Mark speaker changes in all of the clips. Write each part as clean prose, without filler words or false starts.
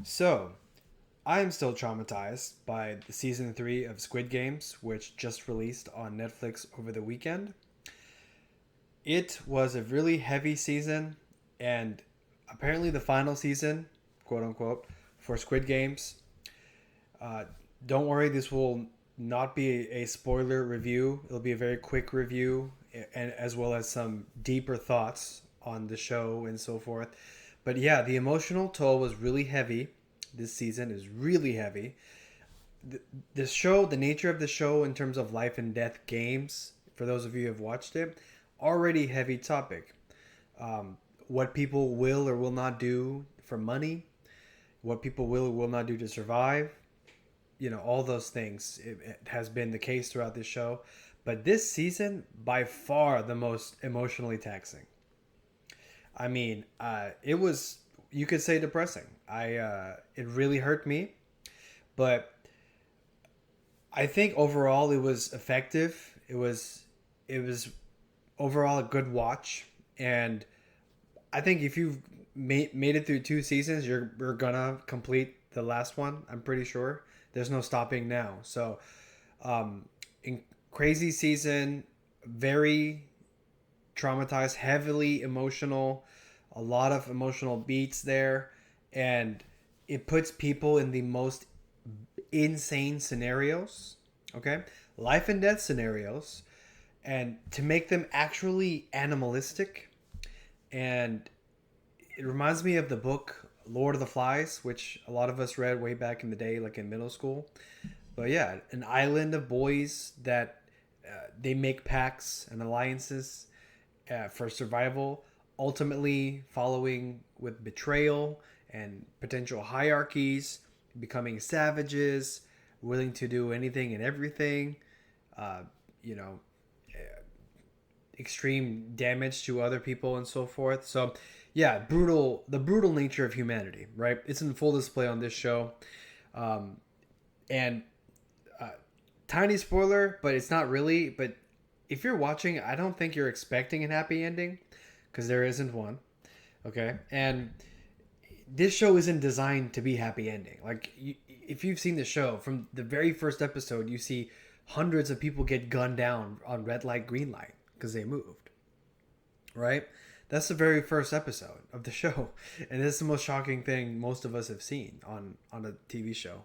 Speaker 1: So, I am still traumatized by the season 3 of Squid Games, which just released on Netflix over the weekend. It was a really heavy season, and apparently the final season, quote unquote, for Squid Games. Uh, don't worry, this will not be a spoiler review. It'll be a very quick review, and as well as some deeper thoughts on the show and so forth. But yeah, the emotional toll was really heavy. This season is really heavy. The show, the nature of the show in terms of life and death games, for those of you who have watched it, already heavy topic. What people will or will not do for money, what people will or will not do to survive, all those things. It has been the case throughout this show. But this season, by far the most emotionally taxing. I mean, it was, you could say, depressing. It really hurt me, but I think overall it was effective. It was overall a good watch, and I think if you've made it through two seasons, you're gonna complete the last one. I'm pretty sure. There's no stopping now. So, um, in crazy season, very traumatized, heavily emotional, a lot of emotional beats there, and it puts people in the most insane scenarios, okay? Life and death scenarios, and to make them actually animalistic. And it reminds me of the book Lord of the Flies, which a lot of us read way back in the day, like in middle school. But yeah, an island of boys that they make pacts and alliances for survival, ultimately following with betrayal and potential hierarchies, becoming savages, willing to do anything and everything, uh, you know, extreme damage to other people and so forth. So, yeah, the brutal nature of humanity, right? It's in full display on this show. Um, and uh, Tiny spoiler, but it's not really. But if you're watching, I don't think you're expecting a happy ending because there isn't one. Okay, and this show isn't designed to be happy ending. Like, if you've seen the show from the very first episode, you see hundreds of people get gunned down on red light, green light because they moved. Right? That's the very first episode of the show, and this is the most shocking thing most of us have seen on a TV show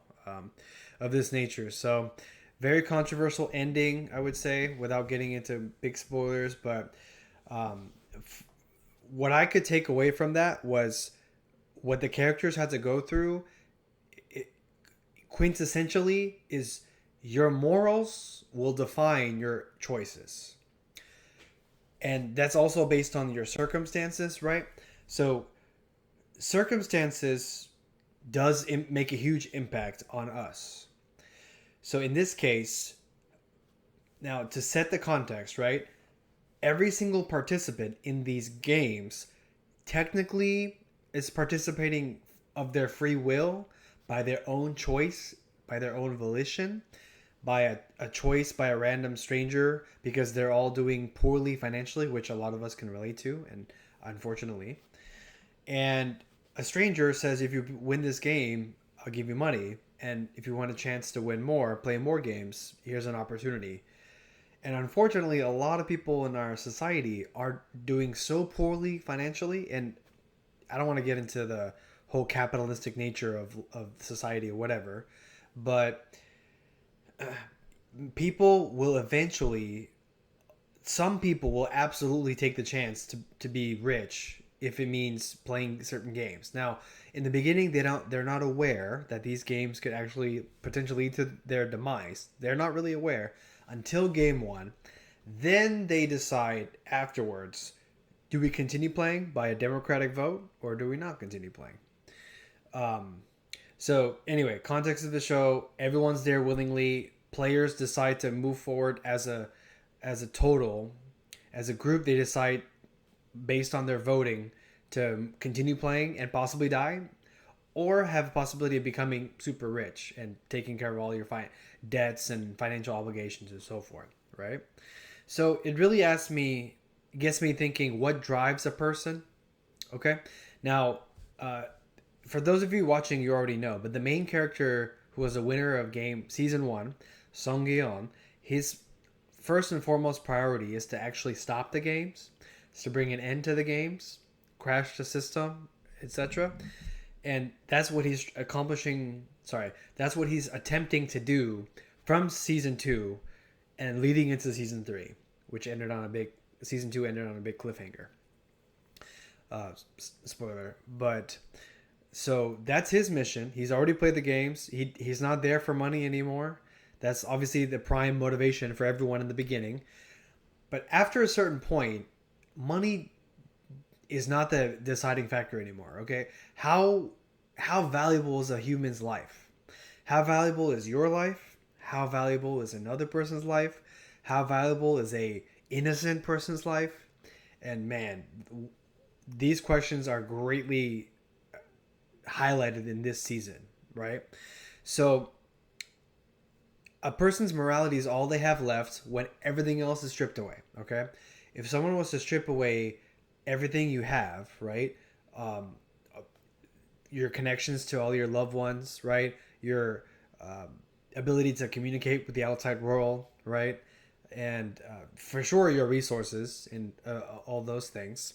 Speaker 1: of this nature. So, very controversial ending, I would say, without getting into big spoilers. But um, what I could take away from that was what the characters had to go through. It, quintessentially, is your morals will define your choices, and that's also based on your circumstances, right? So circumstances does make a huge impact on us. So in this case, now to set the context, right? Every single participant in these games technically is participating of their free will, by their own choice, by their own volition, by a choice by a random stranger because they're all doing poorly financially, which a lot of us can relate to, and unfortunately. And a stranger says, if you win this game, I'll give you money. And if you want a chance to win more, play more games, here's an opportunity. And unfortunately, a lot of people in our society are doing so poorly financially. And I don't want to get into the whole capitalistic nature of society or whatever, but people will eventually, some people will absolutely take the chance to be rich if it means playing certain games. Now, in the beginning, they're not aware that these games could actually potentially lead to their demise. They're not really aware until game one. Then they decide afterwards, do we continue playing by a democratic vote or do we not continue playing? Um, so anyway, context of the show: everyone's there willingly. Players decide to move forward as a total, as a group. They decide based on their voting to continue playing and possibly die, or have a possibility of becoming super rich and taking care of all your debts and financial obligations and so forth. Right. So it really gets me thinking: what drives a person? Okay. Now, for those of you watching, you already know, but the main character who was a winner of game season one, Song Gi-on, his first and foremost priority is to actually stop the games, is to bring an end to the games, crash the system, etc. And that's what he's accomplishing. Sorry, that's what he's attempting to do from season two and leading into season three, which ended on a big season two ended on a big cliffhanger. Spoiler, but so that's his mission. He's already played the games. He's not there for money anymore. That's obviously the prime motivation for everyone in the beginning. But after a certain point, money is not the deciding factor anymore. Okay, how valuable is a human's life? How valuable is your life? How valuable is another person's life? How valuable is a innocent person's life? And man, these questions are greatly highlighted in this season, right? So a person's morality is all they have left when everything else is stripped away. Okay, if someone was to strip away everything you have, right? Um, your connections to all your loved ones, right? Your ability to communicate with the outside world, right? And for sure, your resources and all those things.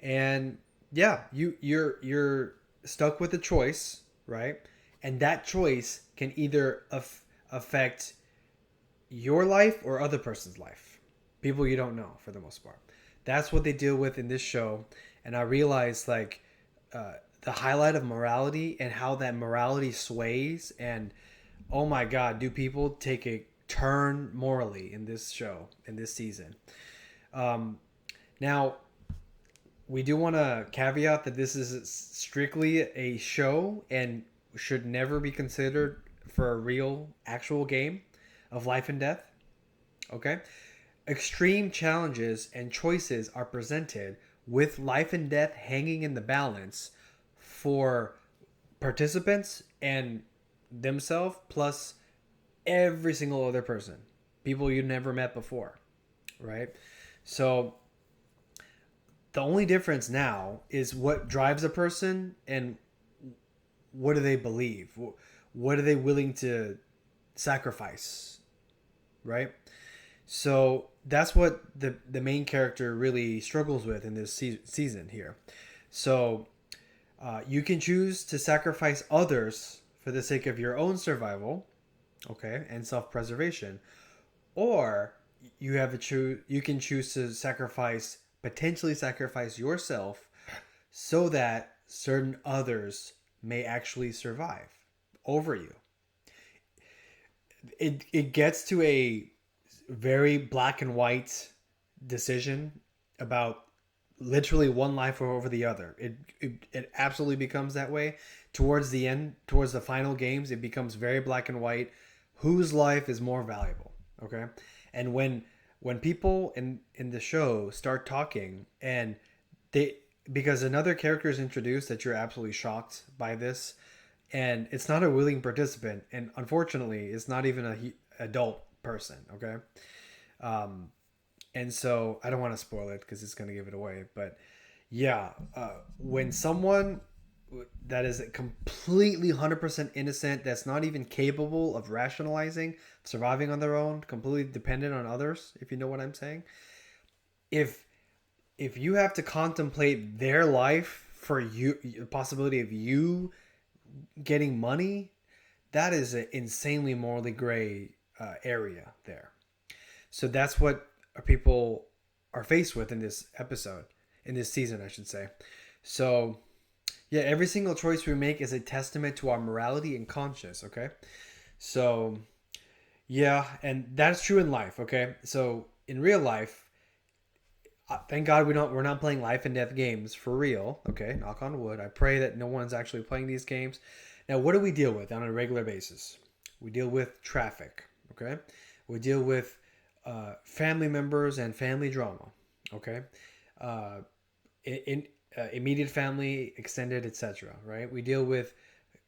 Speaker 1: And yeah, you're stuck with a choice, right? And that choice can either affect your life or other person's life, people you don't know for the most part. That's what they deal with in this show. And I realized like the highlight of morality and how that morality sways. And oh my god, do people take a turn morally in this show, in this season. Now we do want to caveat that this is strictly a show and should never be considered for a real actual game of life and death. Okay, extreme challenges and choices are presented with life and death hanging in the balance for participants and themselves, plus every single other person, people you never met before, right? So the only difference now is what drives a person and what do they believe, what are they willing to sacrifice, right? So that's what the main character really struggles with in this season here. So you can choose to sacrifice others for the sake of your own survival, okay, and self-preservation, or you can choose to potentially sacrifice yourself so that certain others may actually survive over you. It gets to a very black and white decision about literally one life over the other. It absolutely becomes that way towards the end, towards the final games. It becomes very black and white. Whose life is more valuable? Okay, and when people in the show start talking and they because another character is introduced that you're absolutely shocked by this, and it's not a willing participant, and unfortunately it's not even a adult person. Okay, and so I don't want to spoil it because it's going to give it away, but yeah, when someone that is completely 100% innocent, that's not even capable of rationalizing, surviving on their own, completely dependent on others, if you know what I'm saying, if you have to contemplate their life for you, the possibility of you getting money, that is an insanely morally gray area there. So that's what people are faced with in this episode, in this season, I should say. So yeah, every single choice we make is a testament to our morality and conscience. Okay, so yeah, and that's true in life. Okay, so in real life, thank God we're not playing life and death games for real. Okay, knock on wood. I pray that no one's actually playing these games. Now, what do we deal with on a regular basis? We deal with traffic. Okay, we deal with family members and family drama. Okay, in immediate family, extended, etc. Right? We deal with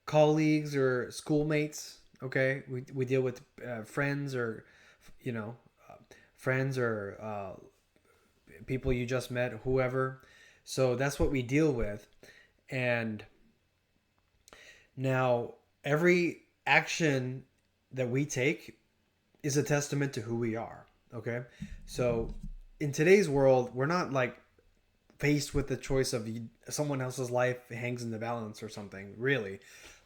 Speaker 1: colleagues or schoolmates. Okay, we deal with friends or you know friends or people you just met, whoever. So that's what we deal with, and Now, every action that we take is a testament to who we are. Okay. So in today's world, we're not like faced with the choice of someone else's life hangs in the balance or something, really.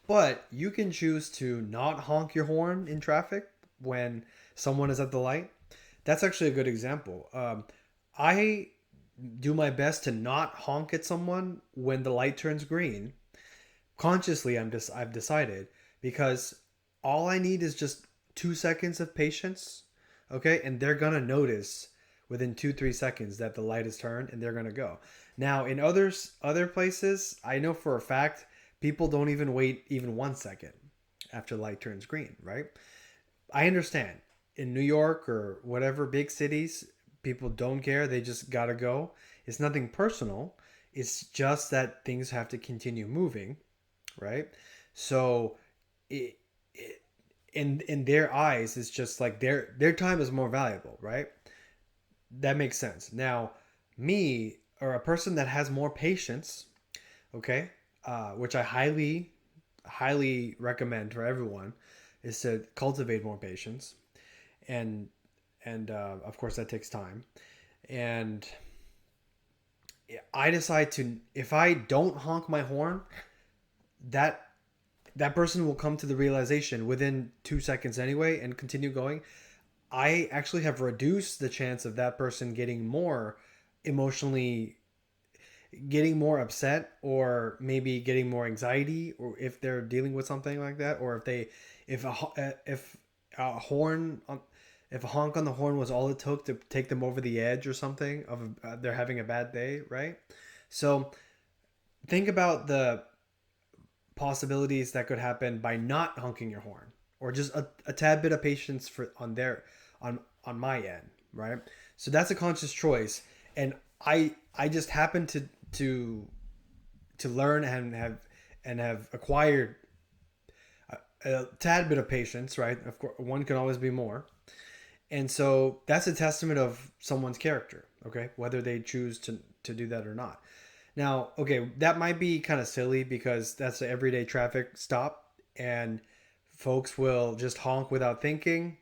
Speaker 1: But you can choose to not honk your horn in traffic when someone is at the light. That's actually a good example. I do my best to not honk at someone when the light turns green. Consciously, I've decided, because all I need is just 2 seconds of patience, okay, and they're gonna notice within 2-3 seconds that the light is turned, and they're gonna go. Now, in other places, I know for a fact people don't even wait even 1 second after the light turns green, right? I understand. In New York or whatever big cities, people don't care. They just gotta go. It's nothing personal. It's just that things have to continue moving, right? So, it, in their eyes, it's just like their time is more valuable, right? That makes sense. Now, me or a person that has more patience, okay, which I highly recommend for everyone, is to cultivate more patience, and of course that takes time. And I decide to, if I don't honk my horn, that that person will come to the realization within 2 seconds anyway and continue going. I actually have reduced the chance of that person emotionally getting more upset, or maybe getting more anxiety, or if they're dealing with something like that, or if a horn on if a honk on the horn was all it took to take them over the edge or something of they're having a bad day, right? So think about the possibilities that could happen by not honking your horn, or just a tad bit of patience for on my end, right? So that's a conscious choice, and I just happen to to learn and have acquired a tad bit of patience, right? Of course, one can always be more. And so that's a testament of someone's character, okay? Whether they choose to do that or not. Now, okay, that might be kind of silly because that's an everyday traffic stop, and folks will just honk without thinking,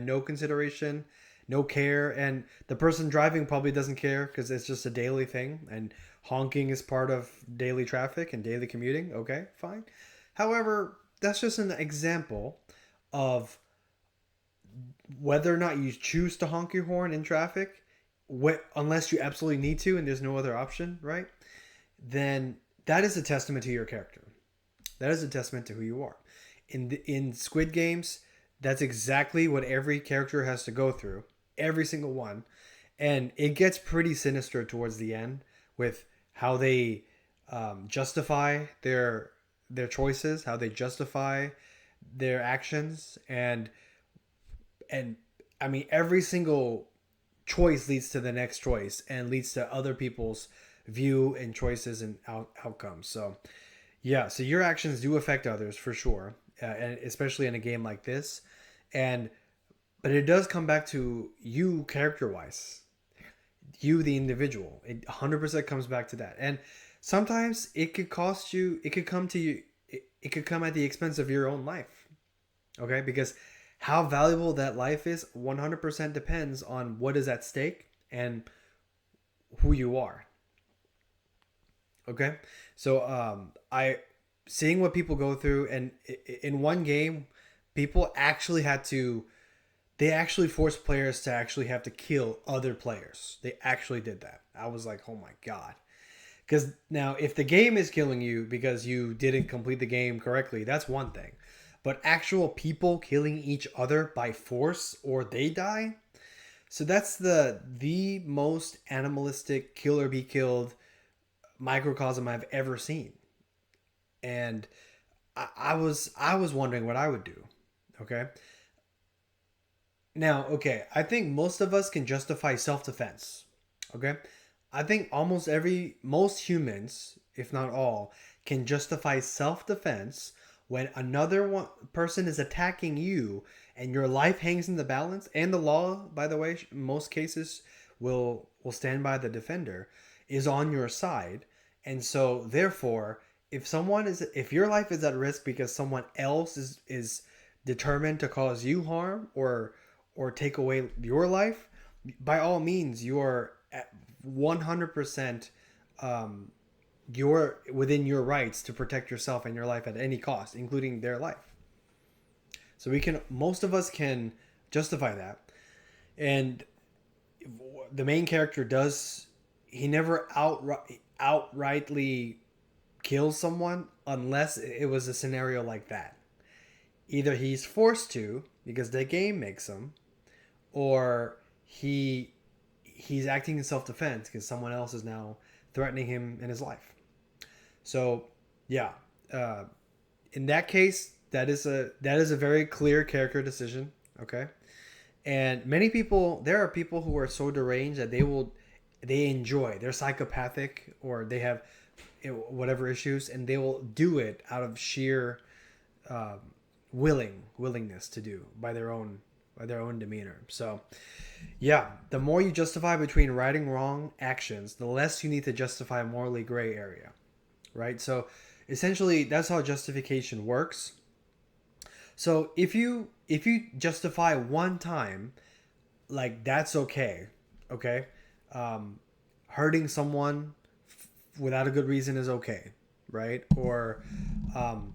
Speaker 1: no consideration, no care, and the person driving probably doesn't care because it's just a daily thing, and honking is part of daily traffic and daily commuting. Okay, fine. However, that's just an example of whether or not you choose to honk your horn in traffic, unless you absolutely need to and there's no other option, right? Then that is a testament to your character. That is a testament to who you are. In Squid Games, that's exactly what every character has to go through, every single one, and it gets pretty sinister towards the end with how they justify their choices, how they justify their actions, and I mean every single choice leads to the next choice and leads to other people's view and choices and outcomes. So yeah, so your actions do affect others for sure, and especially in a game like this. And but it does come back to you character wise, you the individual. It 100% comes back to that. And sometimes it could cost you. It could come to you. It could come at the expense of your own life. Okay, because how valuable that life is 100% depends on what is at stake and who you are. Okay, so I seeing what people go through, and in one game, people actually had to. They actually forced players to actually have to kill other players. They actually did that. I was like, oh my god. Because now, if the game is killing you because you didn't complete the game correctly, that's one thing. But actual people killing each other by force or they die, so that's the most animalistic kill or be killed microcosm I've ever seen. And I was wondering what I would do. Okay. Now, okay, I think most of us can justify self-defense. Okay? I think most humans, if not all, can justify self-defense when person is attacking you and your life hangs in the balance, and the law, by the way, in most cases will stand by the defender, is on your side. And so therefore, if your life is at risk because someone else is determined to cause you harm or take away your life, by all means you are at 100% um, you're within your rights to protect yourself and your life at any cost, including their life. So most of us can justify that. And the main character does, he never outrightly kills someone unless it was a scenario like that. Either he's forced to because the game makes him, or he's acting in self-defense because someone else is now threatening him in his life. So yeah, uh, in that case, that is a very clear character decision. Okay, and there are people who are so deranged that they enjoy, they're psychopathic, or they have whatever issues, and they will do it out of sheer um, willingness to do by their own demeanor. So yeah, the more you justify between right and wrong actions, the less you need to justify morally gray area, right? So essentially, that's how justification works. So if you justify one time, like that's okay, okay. Um, Hurting someone without a good reason is okay, right? Or um,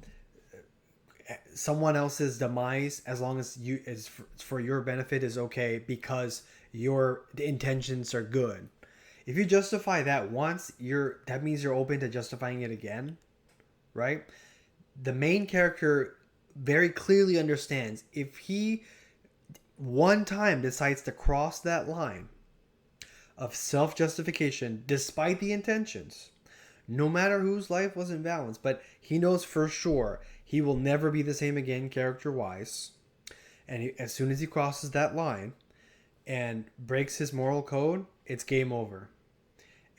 Speaker 1: someone else's demise, as long as you is for your benefit, is okay because your intentions are good. If you justify that once, that means you're open to justifying it again, right? The main character very clearly understands if he one time decides to cross that line of self-justification despite the intentions, no matter whose life was in balance, but he knows for sure he will never be the same again character-wise. And as soon as he crosses that line and breaks his moral code, it's game over.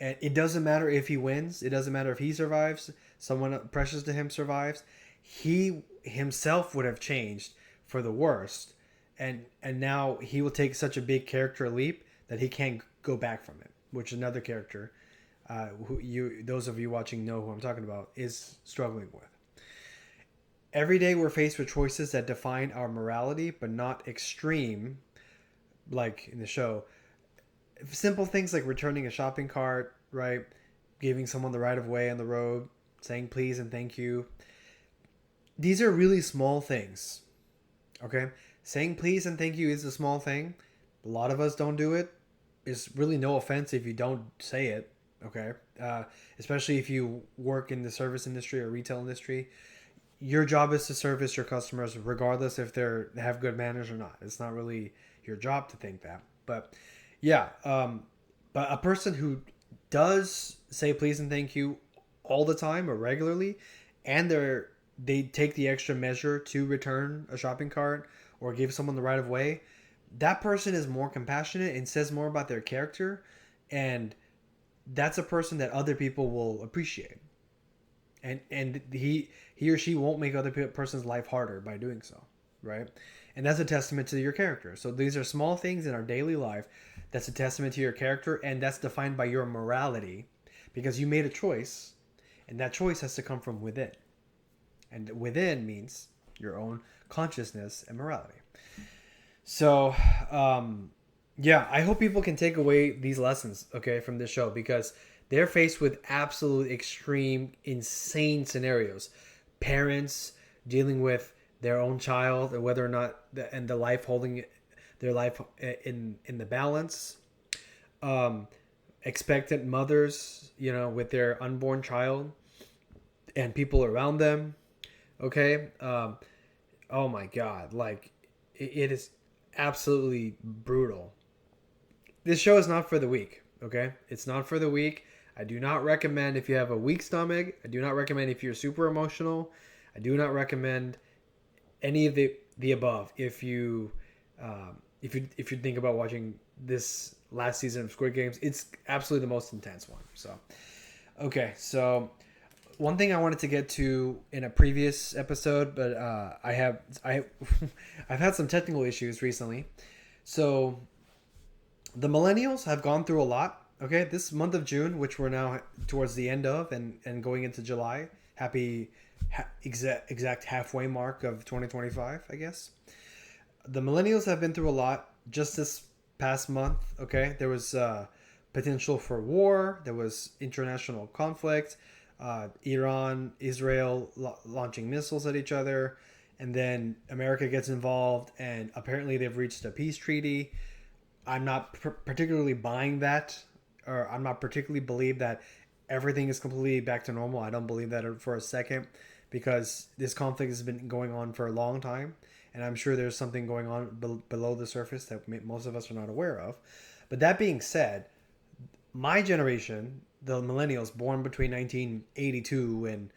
Speaker 1: And it doesn't matter if he wins. It doesn't matter if he survives. Someone precious to him survives. He himself would have changed for the worst. And now he will take such a big character leap that he can't go back from it, which another character, those of you watching know who I'm talking about, is struggling with. Every day we're faced with choices that define our morality, but not extreme, like in the show. Simple things like returning a shopping cart, right? Giving someone the right of way on the road, saying please and thank you. These are really small things, okay? Saying please and thank you is a small thing. A lot of us don't do it. It's really no offense if you don't say it, okay? Especially if you work in the service industry or retail industry. Your job is to service your customers regardless if they have good manners or not. It's not really your job to think that. But yeah, but a person who does say please and thank you all the time or regularly, and they take the extra measure to return a shopping cart or give someone the right of way, that person is more compassionate and says more about their character, and that's a person that other people will appreciate. And he or she won't make other person's life harder by doing so, right? And that's a testament to your character. So these are small things in our daily life that's a testament to your character, and that's defined by your morality because you made a choice, and that choice has to come from within. And within means your own consciousness and morality. So, yeah, I hope people can take away these lessons, okay, from this show, because they're faced with absolute extreme, insane scenarios. Parents dealing with their own child, and whether or not and the life holding their life in the balance. Expectant mothers, with their unborn child, and people around them. Okay. Oh my God! Like, it is absolutely brutal. This show is not for the weak. Okay, it's not for the weak. I do not recommend if you have a weak stomach. I do not recommend if you're super emotional. I do not recommend any of the above if you think about watching this last season of Squid Games. It's absolutely the most intense one. So, okay, so one thing I wanted to get to in a previous episode, but I've had some technical issues recently. So the Millennials have gone through a lot. Okay, this month of June, which we're now towards the end of and going into July, happy exact halfway mark of 2025, I guess. The millennials have been through a lot just this past month. Okay, there was potential for war. There was international conflict. Iran, Israel launching missiles at each other, and then America gets involved, and apparently they've reached a peace treaty. I'm not particularly buying that, or I'm not particularly believe that everything is completely back to normal. I don't believe that for a second, because this conflict has been going on for a long time, and I'm sure there's something going on below the surface that most of us are not aware of. But that being said, my generation, the millennials born between 1982 and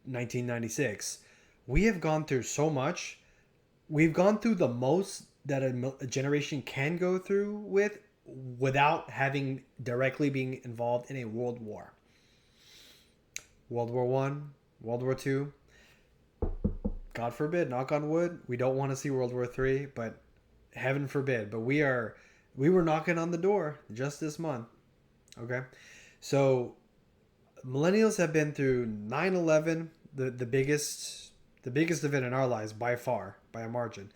Speaker 1: 1996, we have gone through so much. We've gone through the most that a generation can go through without having directly being involved in a world war. World War One, World War Two. God forbid, knock on wood, we don't want to see World War Three, but heaven forbid. But we were knocking on the door just this month. Okay, so millennials have been through 9/11, the biggest event in our lives by far, by a margin.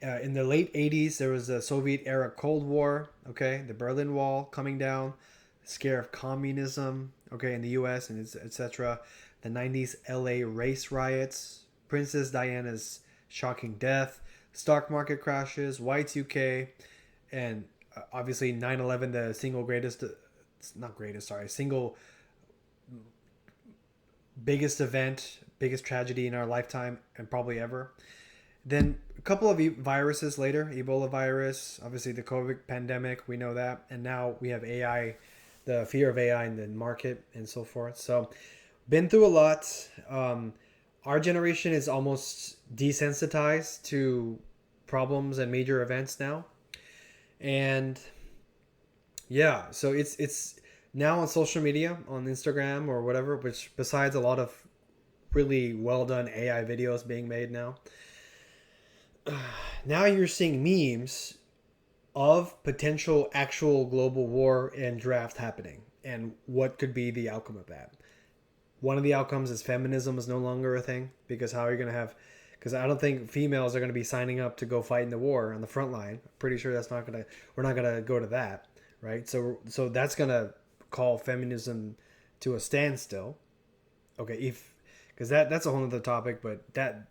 Speaker 1: In the late 80s, there was the Soviet era Cold War, okay, the Berlin Wall coming down, the scare of communism, okay, in the US and etc. The 90s LA race riots, Princess Diana's shocking death, stock market crashes, Y2K, and obviously 9/11, the single greatest, not greatest, sorry, single biggest event, biggest tragedy in our lifetime and probably ever. Then a couple of viruses later, Ebola virus, obviously the COVID pandemic, we know that. And now we have AI, the fear of AI in the market and so forth. So been through a lot. Our generation is almost desensitized to problems and major events now. And yeah, so it's now on social media, on Instagram or whatever, which besides a lot of really well done AI videos being made now. Now you're seeing memes of potential actual global war and draft happening and what could be the outcome of that. One of the outcomes is feminism is no longer a thing, because how are you going to have, because I don't think females are going to be signing up to go fight in the war on the front line. I'm pretty sure that's not going to, we're not going to go to that, right? So that's going to call feminism to a standstill. Okay, if, because that's a whole other topic, but that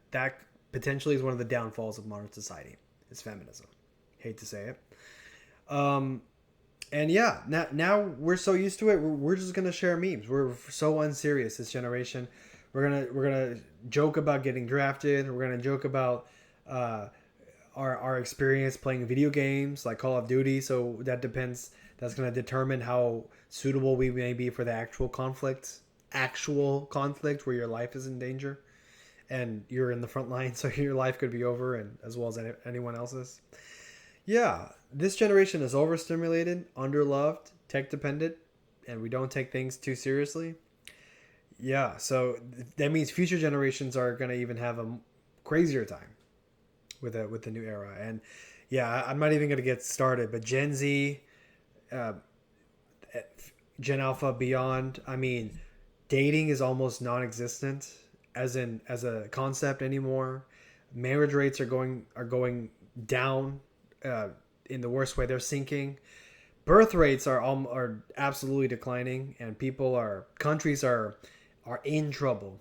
Speaker 1: potentially is one of the downfalls of modern society. It's feminism. Hate to say it. And yeah, now we're so used to it. We're just gonna share memes. We're so unserious this generation. We're gonna joke about getting drafted. We're gonna joke about our experience playing video games like Call of Duty. So that depends. That's gonna determine how suitable we may be for the actual conflict where your life is in danger and you're in the front line, so your life could be over, and as well as anyone else's. Yeah, this generation is overstimulated, underloved, tech dependent, and we don't take things too seriously. Yeah, so that means future generations are going to even have a crazier time with the new era. And yeah, I'm not even going to get started, but Gen Z, uh, Gen Alpha beyond, I mean, dating is almost non-existent as a concept anymore. Marriage rates are going down in the worst way. They're sinking. Birth rates are absolutely declining, and countries are in trouble.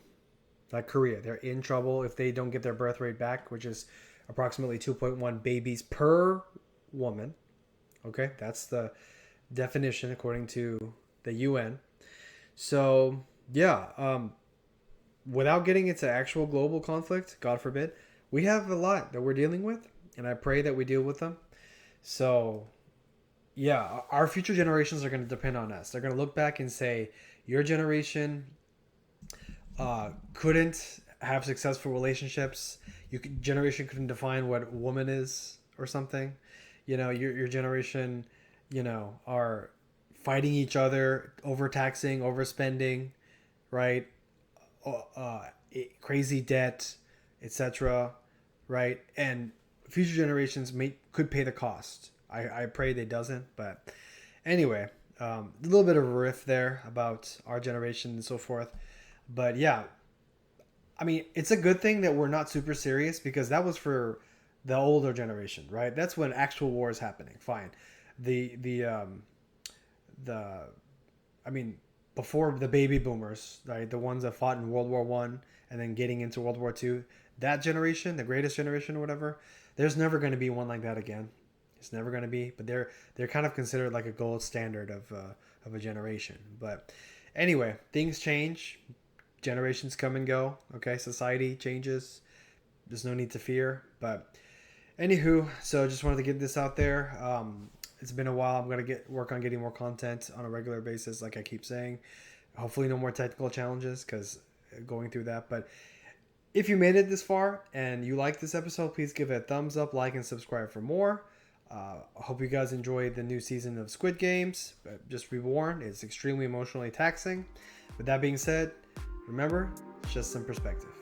Speaker 1: Like Korea, they're in trouble if they don't get their birth rate back, which is approximately 2.1 babies per woman. Okay, that's the definition according to the UN. So yeah, without getting into actual global conflict, God forbid, we have a lot that we're dealing with, and I pray that we deal with them. So, yeah, our future generations are going to depend on us. They're going to look back and say, your generation couldn't have successful relationships. Generation couldn't define what a woman is or something. Your generation, are fighting each other, overtaxing, overspending, right? Crazy debt, etc. Right? And future generations could pay the cost. I pray they doesn't, but anyway, a little bit of a riff there about our generation and so forth. But yeah, I mean, it's a good thing that we're not super serious because that was for the older generation, right? That's when actual war is happening. Fine. The I mean, before the baby boomers, right? The ones that fought in World War One and then getting into World War Two, that generation, the greatest generation or whatever, there's never going to be one like that again. It's never going to be. But they're kind of considered like a gold standard of a generation. But anyway, things change. Generations come and go. Okay, society changes. There's no need to fear. But anywho, so just wanted to get this out there. It's been a while. I'm gonna work on getting more content on a regular basis, like I keep saying. Hopefully, no more technical challenges because going through that. But if you made it this far and you like this episode, please give it a thumbs up, like, and subscribe for more. I hope you guys enjoyed the new season of Squid Games. Just be warned, it's extremely emotionally taxing. With that being said, remember, it's just some perspective.